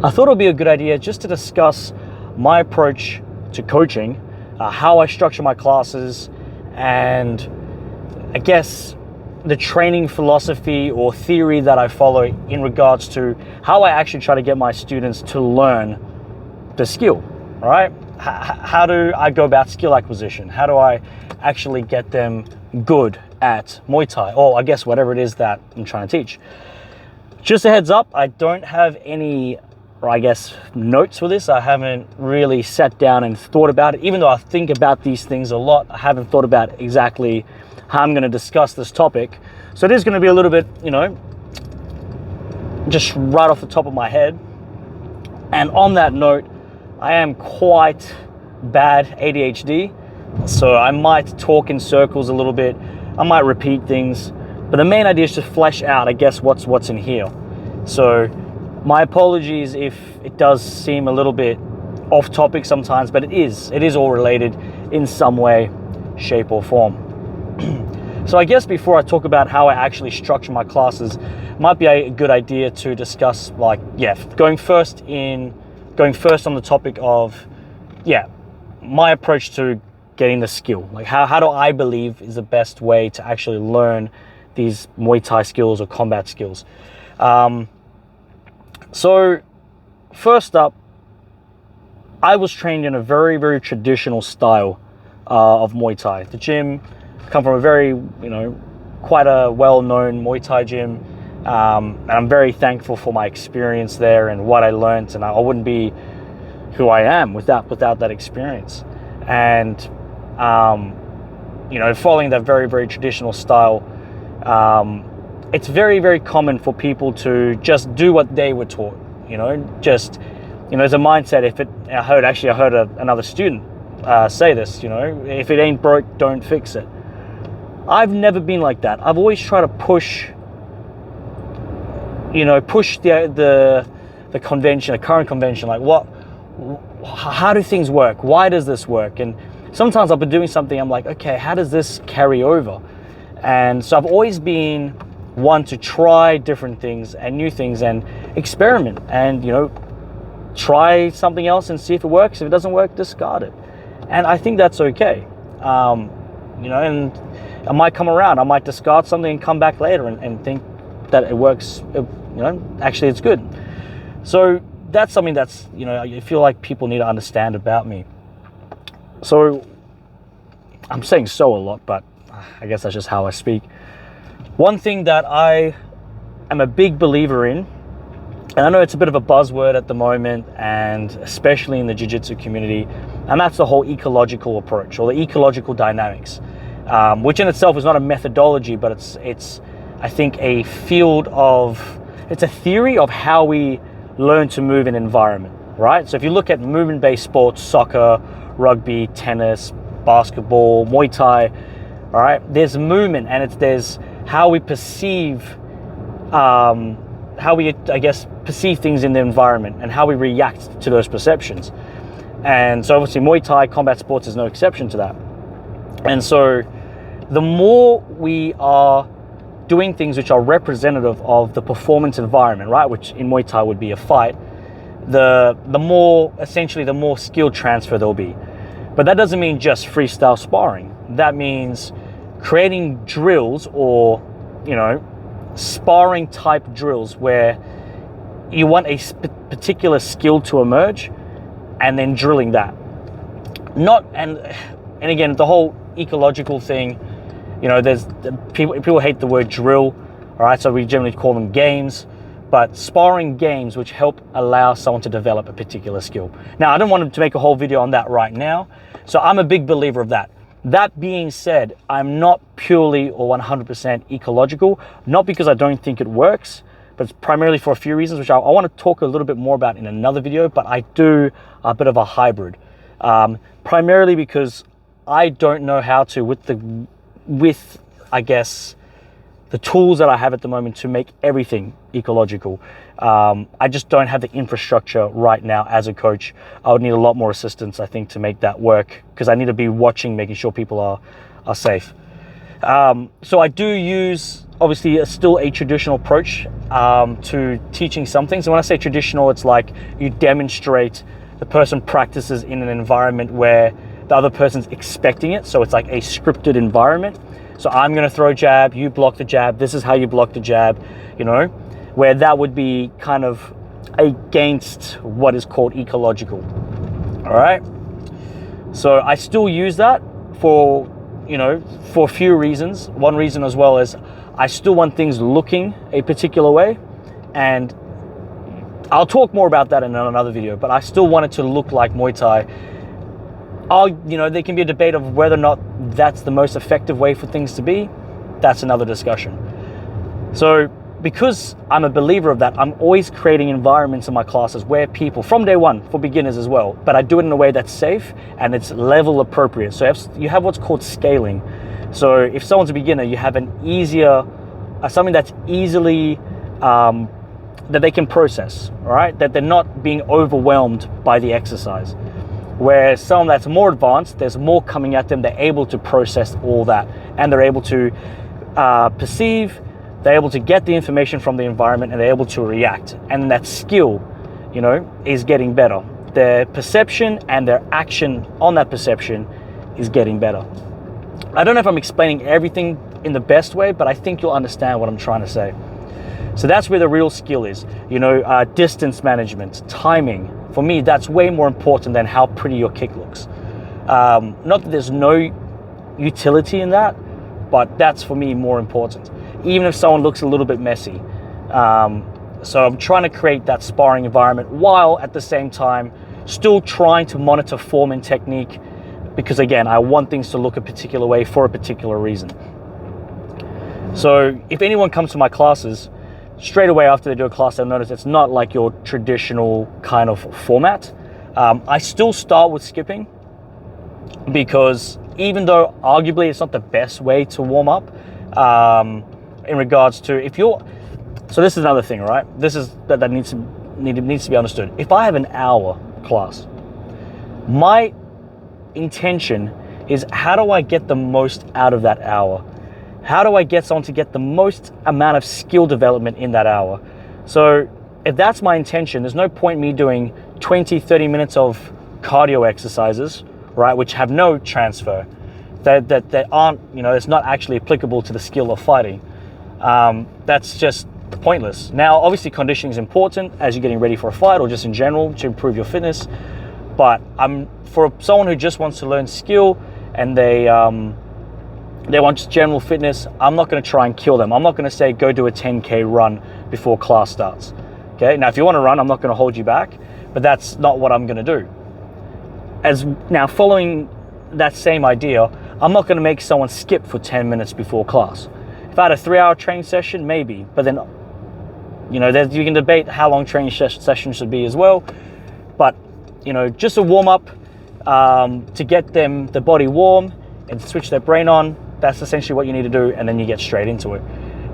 I thought it would be a good idea just to discuss my approach to coaching, how I structure my classes, and I guess the training philosophy or theory that I follow in regards to how I actually try to get my students to learn the skill, right? How do I go about skill acquisition? How do I actually get them good at Muay Thai, or I guess whatever it is that I'm trying to teach? Just a heads up, I don't have any, or I guess, notes for this. I haven't really sat down and thought about it. Even though I think about these things a lot, I haven't thought about exactly how I'm going to discuss this topic. So it is going to be a little bit, just right off the top of my head. And on that note, I am quite bad ADHD. So I might talk in circles a little bit. I might repeat things. But the main idea is to flesh out, I guess, what's in here. So my apologies if it does seem a little bit off topic sometimes, but it is all related in some way, shape or form. So I guess before I talk about how I actually structure my classes, might be a good idea to discuss, going first on the topic of, my approach to getting the skill. Like how do I believe is the best way to actually learn these Muay Thai skills or combat skills? So first up, I was trained in a very, very traditional style of Muay Thai. The gym, come from a very, quite a well-known Muay Thai gym. And I'm very thankful for my experience there and what I learned. And I wouldn't be who I am without that experience. And, following that very, very traditional style, it's very, very common for people to just do what they were taught, as a mindset. I heard another student say this, if it ain't broke, don't fix it. I've never been like that. I've always tried to push the convention, the current convention, how do things work? Why does this work? And sometimes I've been doing something, I'm like, okay, how does this carry over? And so I've always been one to try different things and new things and experiment and, try something else and see if it works. If it doesn't work, discard it. And I think that's okay. And I might come around, I might discard something and come back later and think that it works, actually it's good. So that's something that's, I feel like people need to understand about me. So I'm saying so a lot, but I guess that's just how I speak. One thing that I am a big believer in, and I know it's a bit of a buzzword at the moment, and especially in the jiu-jitsu community, and that's the whole ecological approach or the ecological dynamics, which in itself is not a methodology, but it's I think it's a theory of how we learn to move in environment, right? So if you look at movement-based sports, soccer, rugby, tennis, basketball, Muay Thai, all right, there's movement, and there's how we perceive, perceive things in the environment and how we react to those perceptions. And so obviously Muay Thai, combat sports is no exception to that. And so the more we are doing things which are representative of the performance environment, right, which in Muay Thai would be a fight, the more skill transfer there'll be. But that doesn't mean just freestyle sparring. That means creating drills or, sparring type drills where you want a particular skill to emerge and then drilling that. And again, the whole ecological thing, there's people hate the word drill, all right, so we generally call them games, but sparring games which help allow someone to develop a particular skill. Now, I don't want to make a whole video on that right now, so I'm a big believer of that. That being said, I'm not purely or 100% ecological, not because I don't think it works, but it's primarily for a few reasons, which I want to talk a little bit more about in another video, but I do a bit of a hybrid. Primarily because I don't know how to, with I guess, the tools that I have at the moment to make everything ecological. I just don't have the infrastructure right now as a coach. I would need a lot more assistance, I think, to make that work, because I need to be watching, making sure people are safe. So I do use, obviously, still a traditional approach to teaching some things. And when I say traditional, it's like you demonstrate, the person practices in an environment where the other person's expecting it. So it's like a scripted environment. So I'm going to throw a jab, you block the jab, this is how you block the jab, you know, where that would be kind of against what is called ecological. All right. So I still use that for, you know, for a few reasons. One reason as well is I still want things looking a particular way, and I'll talk more about that in another video, but I still want it to look like Muay Thai. You know, there can be a debate of whether or not that's the most effective way for things to be. That's another discussion. So because I'm a believer of that, I'm always creating environments in my classes where people, from day one, for beginners as well, but I do it in a way that's safe and it's level appropriate. So you have what's called scaling. So if someone's a beginner, you have an easier, something that's easily, that they can process, all right? That they're not being overwhelmed by the exercise. Where someone that's more advanced, there's more coming at them, they're able to process all that, and they're able to perceive, they're able to get the information from the environment, and they're able to react. And that skill, you know, is getting better. Their perception and their action on that perception is getting better. I don't know if I'm explaining everything in the best way, but I think you'll understand what I'm trying to say. So that's where the real skill is, you know, distance management, timing. For me, that's way more important than how pretty your kick looks. Not that there's no utility in that, but that's for me more important, even if someone looks a little bit messy. So I'm trying to create that sparring environment while at the same time still trying to monitor form and technique, because again, I want things to look a particular way for a particular reason. So if anyone comes to my classes, straight away after they do a class, they'll notice it's not like your traditional kind of format. I still start with skipping, because even though arguably it's not the best way to warm up, in regards to so this is another thing, right? This is that needs to be understood. If I have an hour class, my intention is, how do I get the most out of that hour? How do I get someone to get the most amount of skill development in that hour? So if that's my intention, there's no point me doing 20, 30 minutes of cardio exercises, right, which have no transfer, that aren't, you know, it's not actually applicable to the skill of fighting. That's just pointless. Now, obviously conditioning is important as you're getting ready for a fight, or just in general to improve your fitness. But for someone who just wants to learn skill and they want just general fitness, I'm not going to try and kill them. I'm not going to say go do a 10K run before class starts. Okay, now if you want to run, I'm not going to hold you back, but that's not what I'm going to do. As now, following that same idea, I'm not going to make someone skip for 10 minutes before class. If I had a 3-hour training session, maybe, but then, you know, you can debate how long training sessions should be as well. But, you know, just a warm up to get the body warm and switch their brain on. That's essentially what you need to do, and then you get straight into it.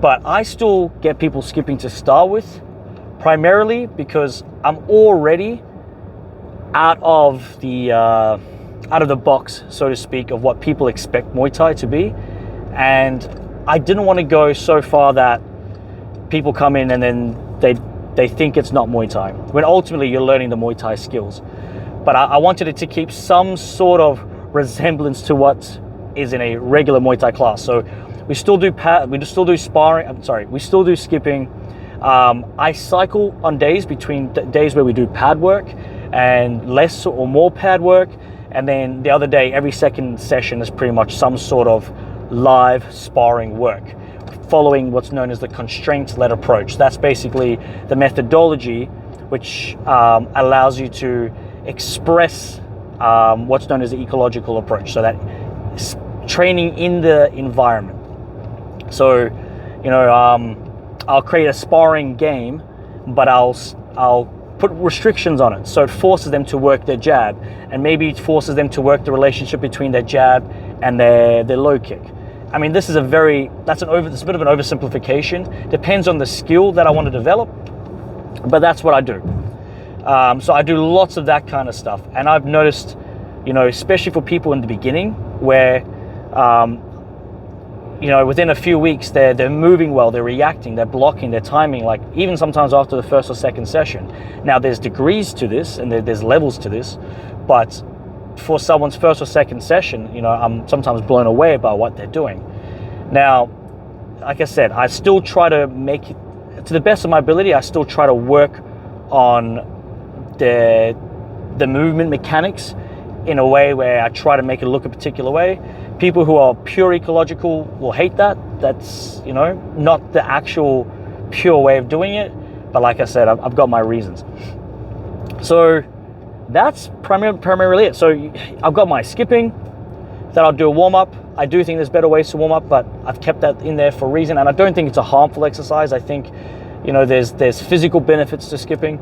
But I still get people skipping to start with, primarily because I'm already out of the box, so to speak, of what people expect Muay Thai to be. And I didn't want to go so far that people come in and then they think it's not Muay Thai, when ultimately you're learning the Muay Thai skills. But I wanted it to keep some sort of resemblance to what is in a regular Muay Thai class. So we still do sparring. We still do skipping. I cycle on days between days where we do pad work and less or more pad work, and then the other day, every second session is pretty much some sort of live sparring work, following what's known as the constraint-led approach. That's basically the methodology which allows you to express what's known as the ecological approach, so that training in the environment. So, you know, I'll create a sparring game, but I'll put restrictions on it, so it forces them to work their jab, and maybe it forces them to work the relationship between their jab and their low kick. I mean, it's a bit of an oversimplification. Depends on the skill that I want to develop, but that's what I do. So I do lots of that kind of stuff, and I've noticed, you know, especially for people in the beginning, where within a few weeks, they're moving well, they're reacting, they're blocking, they're timing, like even sometimes after the first or second session. Now there's degrees to this and there's levels to this, but for someone's first or second session, I'm sometimes blown away by what they're doing. Now, like I said, I still try to make it, to the best of my ability, I still try to work on the movement mechanics in a way where I try to make it look a particular way. People who are pure ecological will hate that. That's, not the actual pure way of doing it. But like I said, I've got my reasons. So that's primarily it. So I've got my skipping, then I'll do a warm-up. I do think there's better ways to warm up, but I've kept that in there for a reason. And I don't think it's a harmful exercise. I think, there's physical benefits to skipping.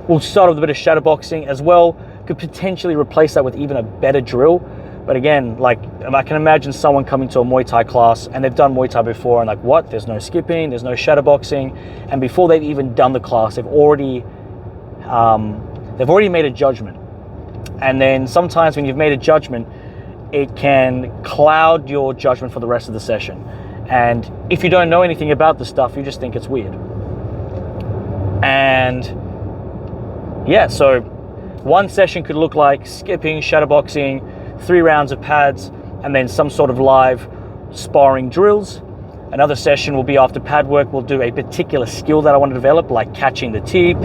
We'll start with a bit of shadow boxing as well. Could potentially replace that with even a better drill. But again, like I can imagine someone coming to a Muay Thai class and they've done Muay Thai before and like, what? There's no skipping, there's no shadow boxing. And before they've even done the class, they've already made a judgment. And then sometimes when you've made a judgment, it can cloud your judgment for the rest of the session. And if you don't know anything about the stuff, you just think it's weird. And yeah, so one session could look like skipping, shadowboxing, 3 rounds of pads, and then some sort of live sparring drills. Another session will be after pad work. We'll do a particular skill that I want to develop, like catching the teep,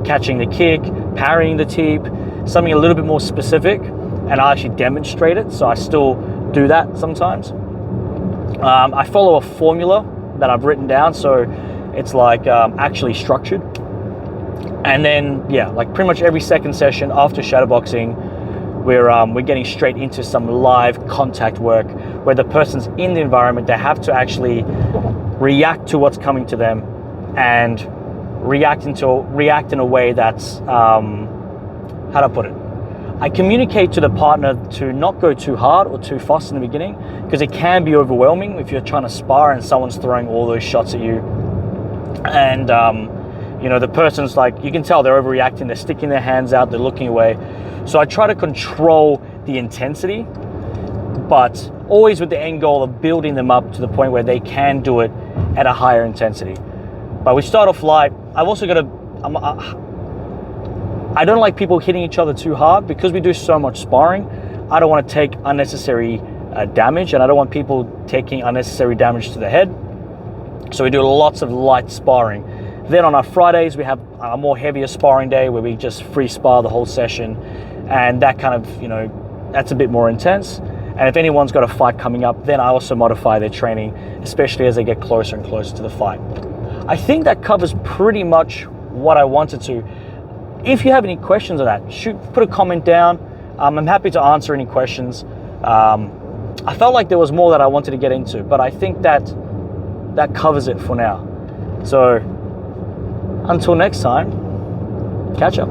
catching the kick, parrying the teep, something a little bit more specific, and I actually demonstrate it. So I still do that sometimes. I follow a formula that I've written down, so it's like actually structured. And then, yeah, like pretty much every second session after shadowboxing, we're getting straight into some live contact work where the person's in the environment. They have to actually react to what's coming to them and react in a way that's, how do I put it? I communicate to the partner to not go too hard or too fast in the beginning, because it can be overwhelming if you're trying to spar and someone's throwing all those shots at you. And, the person's like, you can tell they're overreacting, they're sticking their hands out, they're looking away. So I try to control the intensity, but always with the end goal of building them up to the point where they can do it at a higher intensity. But we start off light. I've also got to, I don't like people hitting each other too hard because we do so much sparring. I don't want to take unnecessary damage, and I don't want people taking unnecessary damage to the head. So we do lots of light sparring. Then on our Fridays, we have a more heavier sparring day where we just free spar the whole session. And that kind of, that's a bit more intense. And if anyone's got a fight coming up, then I also modify their training, especially as they get closer and closer to the fight. I think that covers pretty much what I wanted to. If you have any questions on that, put a comment down. I'm happy to answer any questions. I felt like there was more that I wanted to get into, but I think that covers it for now. So until next time, catch up.